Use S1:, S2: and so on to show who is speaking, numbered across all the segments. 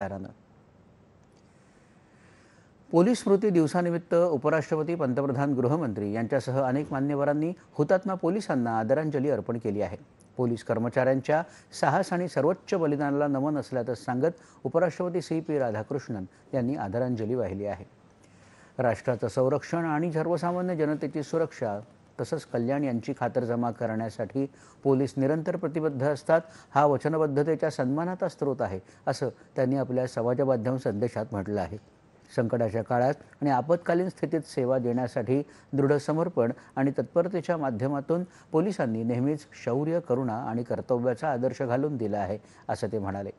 S1: विचारानं पोलीस स्मृती दिवसानिमित्त उपराष्ट्रपती, पंतप्रधान, गृहमंत्री यांच्यासह अनेक मान्यवरांनी हुतात्मा पोलिसांना आदरांजली अर्पण केली आहे। पोलीस कर्मचाऱ्यांच्या साहस आणि सर्वोच्च बलिदानाला नमन असल्याचं सांगत उपराष्ट्रपती CP राधाकृष्णन यांनी आदरांजली वाहिली आहे। राष्ट्राचं संरक्षण आणि सर्वसामान्य जनतेची सुरक्षा तसंच कल्याण यांची खातरजमा करण्यासाठी पोलीस निरंतर प्रतिबद्ध असतात। हा वचनबद्धतेच्या सन्मानाचा स्रोत आहे, असं त्यांनी आपल्या समाज माध्यम संदेशात म्हटलं आहे। संकटाच्या काळात आणि आपत्कालीन स्थितीत सेवा देण्यासाठी दृढ समर्पण आणि तत्परतेच्या माध्यमातून पोलिसांनी नेहमीच शौर्य, करुणा आणि कर्तव्याचा आदर्श घालून दिला आहे, असं ते म्हणाले।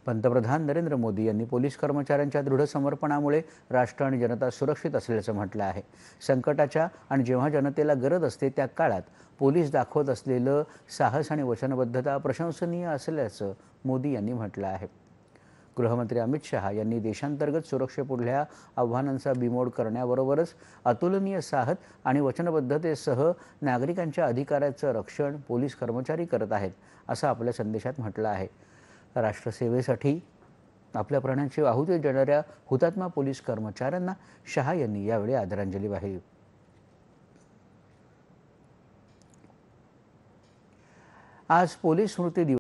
S1: पंतप्रधान नरेंद्र मोदी यांनी पोलीस कर्मचाऱ्यांच्या दृढ समर्पणामुळे राष्ट्र आणि जनता सुरक्षित असल्याचं म्हटलं आहे। संकटाच्या आणि जेव्हा जनतेला गरज असते त्या काळात पोलीस दाखवत असलेलं साहस आणि वचनबद्धता प्रशंसनीय असल्याचं मोदी यांनी म्हटलं आहे। गृहमंत्री अमित शहा यांनी देशांतर्गत सुरक्षेपुढल्या आव्हानांचा बिमोड करण्याबरोबरच अतुलनीय साहस आणि वचनबद्धतेसह नागरिकांच्या अधिकाराचं रक्षण पोलीस कर्मचारी करत आहेत, असं आपल्या संदेशात म्हटलं आहे। राष्ट्रसेवेसाठी आपल्या प्राणांची आहुती देणाऱ्या हुतात्मा पोलीस कर्मचाऱ्यांना शहा यांनी यावेळी आदरांजली वाहिली। आज पोलीस स्मृती दिवस